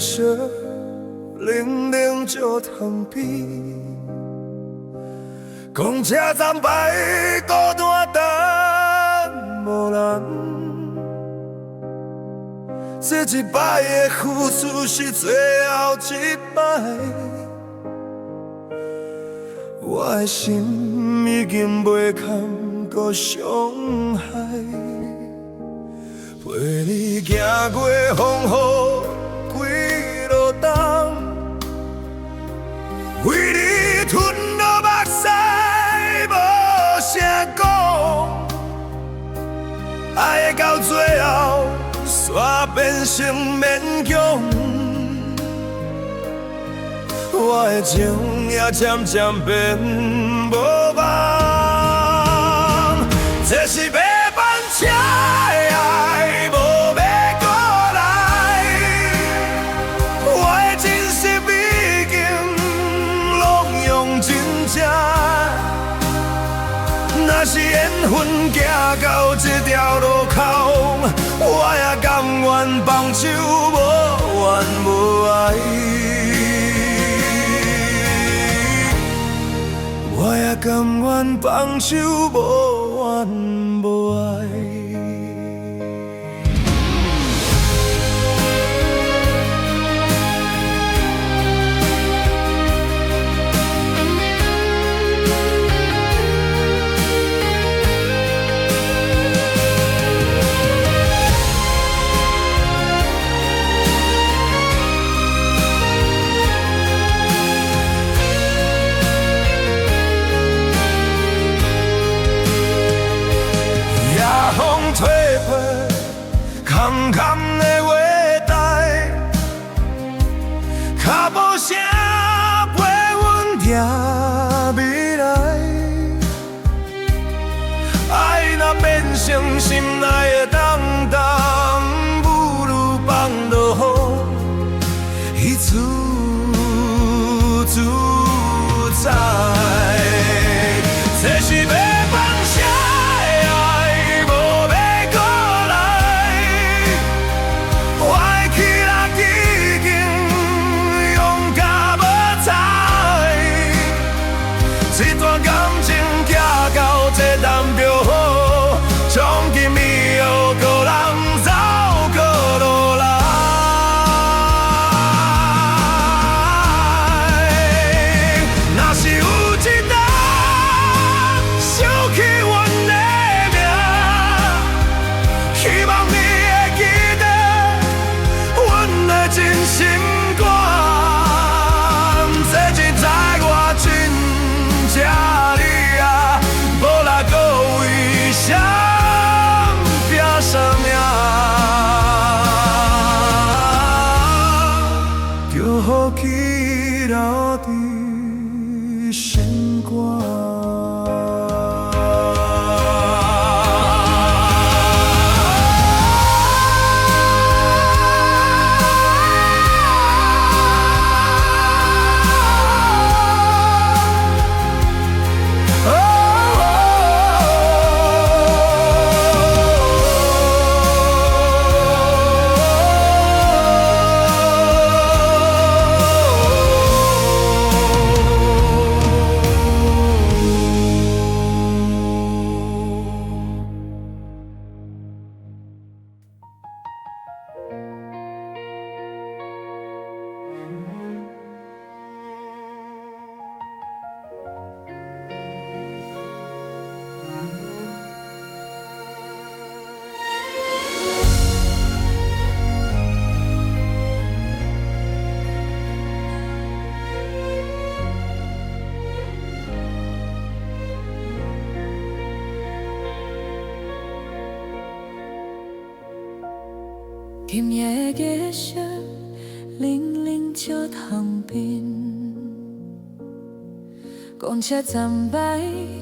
色，冷冷石塘边，公车站牌孤单等无人。这一摆的付出是最后一摆，我的心已经袂堪搁伤害。陪你行过风雨几路冬，为你吞落目屎无声讲，爱到最后煞变成勉强。我的情也渐渐变无望，这是要翻车的爱，无要过来。我的真心已经拢用真正，若是缘分行到这条路口，我也甘愿放手，无怨无爱。我也甘愿放手，无怨无爱。吹破空空的话台，脚步声陪阮行未来。爱若变成心内的重担，不如放落雨，伊自在。这是要放下。从今以后，个人走过路来。若是有一天想起阮的名，希望你会记得阮的真心肝。这一载我真正你啊，无啦搁为啥？生命，就予记留伫心肝。今夜的夜色，冷冷石塘边，公车站牌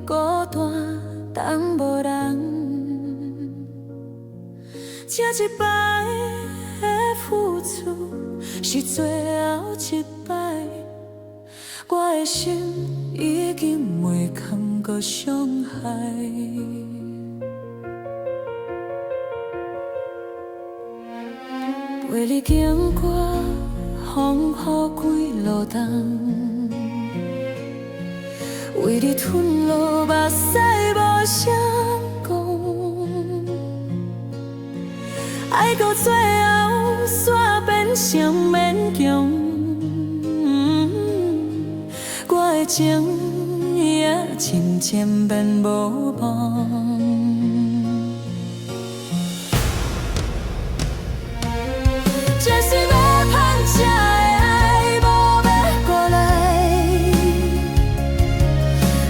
孤单等无人。这一摆的付出是最后一摆，我的心已经袂堪搁伤害。陪你经过风雨几路冬，为你吞落目屎无声讲，爱到最后煞变成勉强，我的情也真千变无望。这是要盼才的爱，无要过来。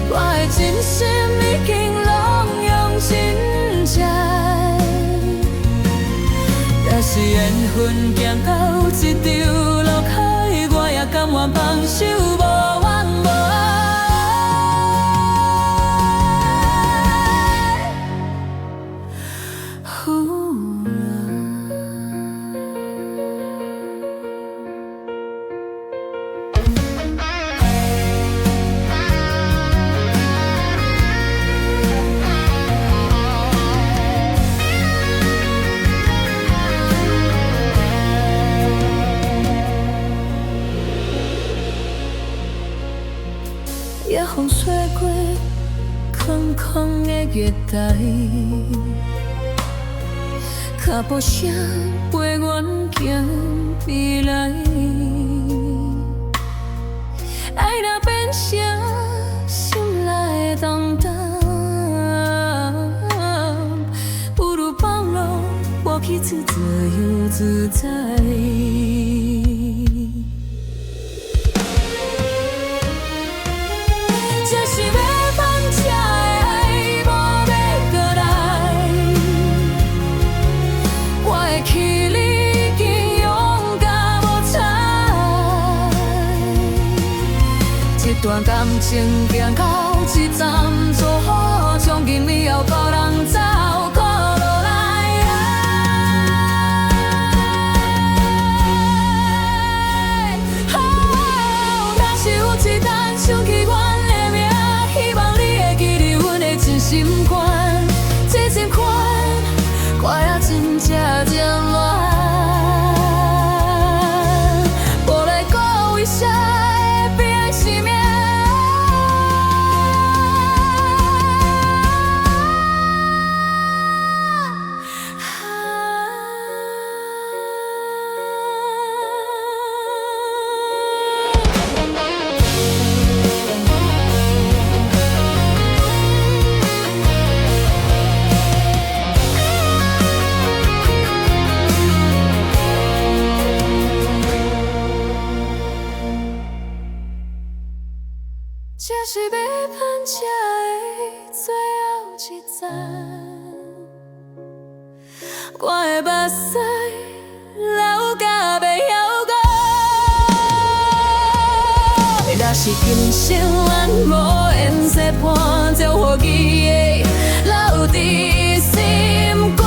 我的真心已经拢用真情，若是缘分行到这条路口，我也甘愿放手，无怨无夜风吹过空空的月台，脚步声陪阮行未来。爱若变成心内的重担，不如放落我去自由自在。这是要放才的爱，无要过来。我的气力已经用到无采，这段感情行到这站，做好从今以后别人走靠落来。若是有一天想起我。心肝，这心肝，我也真正真乱。无来过为啥会变是命？这是要盼才的最后一站，我的目屎流到袂晓讲。若是今生咱无缘相伴，就予记的留伫心肝。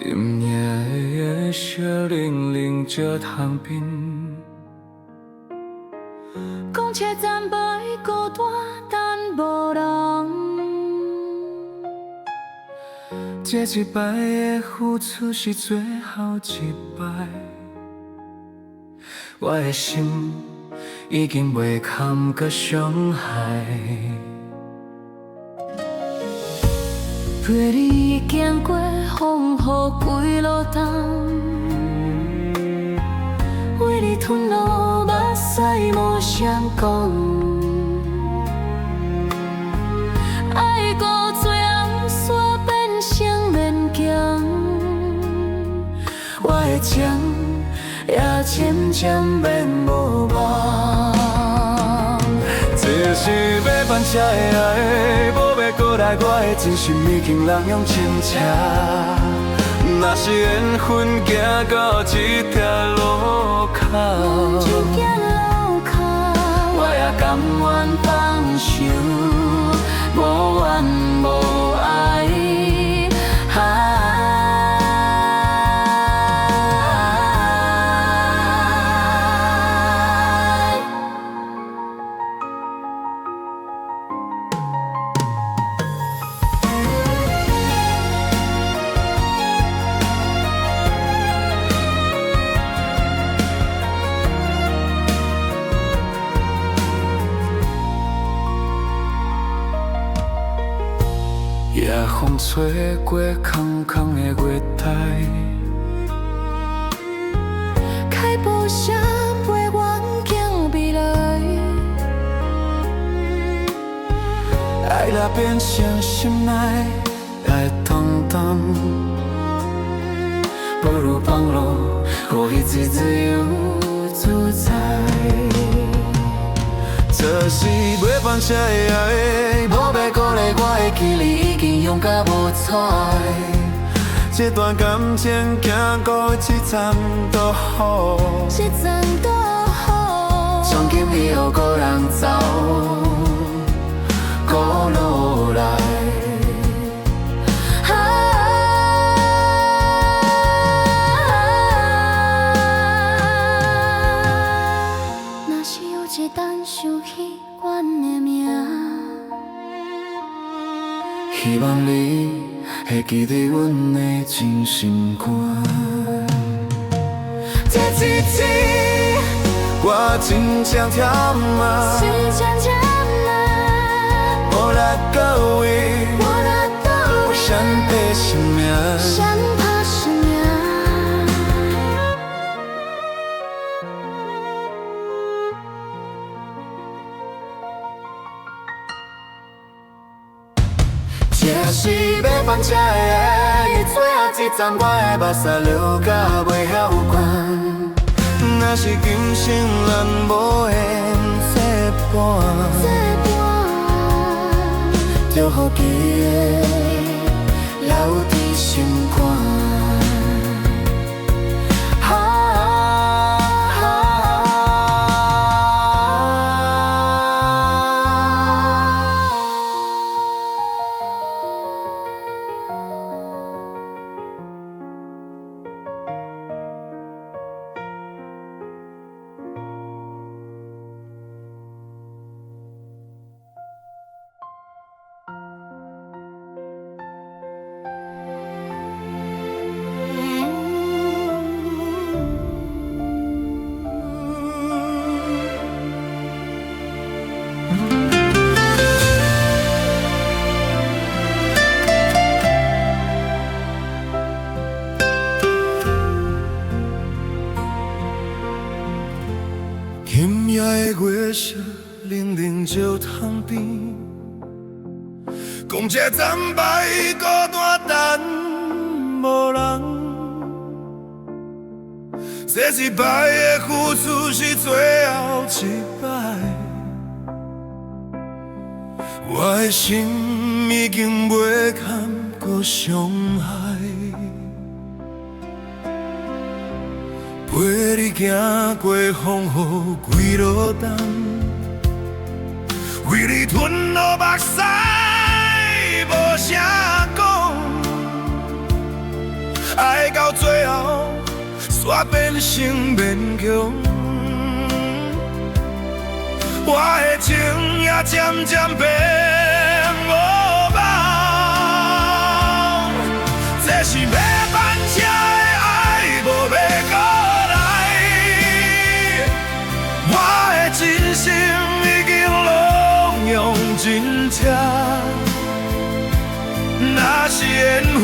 深夜的小零零这窗边，讲车站牌孤单等无人，这一摆的付出是最后一摆，我的心已经袂堪搁伤害。陪你行过风雨几路冬，为你吞落目屎无声讲，爱到最后煞变成勉强。情，也渐渐变无望。这是要翻车的爱，无要过来，我的真心已经人用亲切。若是缘分行到这条路口，我也甘愿放手，无怨无爱。夜风吹过空空的月台，开步声陪阮行未来，爱若变成心内爱通通，不如放落，予彼此自由自在。这是要翻车的爱，无要鼓励我的气力已经用甲无彩。这段感情行过这站都好，这站都好，从今以后个人走，孤路来。若是有一天想起阮的名，希望你会记得阮的真心肝。这一次我真正忝啊，无力到位，我闪避生命。闪怕生命。这是要翻车的爱，最后一站我的目屎流甲袂晓关。若是今生咱无缘作伴，就予记忆留伫心肝。今夜的月色冷冷石塘边，公车站摆孤单等无人。这一摆的付出是最后一摆，我的心已经袂堪搁伤害。陪你行过风雨几落冬，为你吞落目屎无声讲，爱到最后煞变成勉强。我的情也渐渐变无望，这是要翻车的爱，无要讲。真心已经拢用真切，若是缘分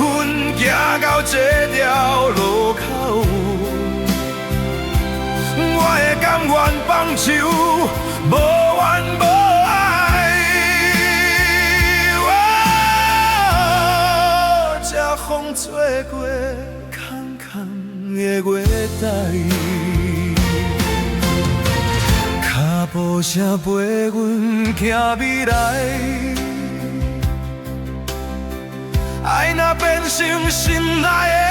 行到这条路口，我会甘愿放手，无怨无爱。这风吹过空空的月。代。脚步声陪阮行未来，爱若变成心内的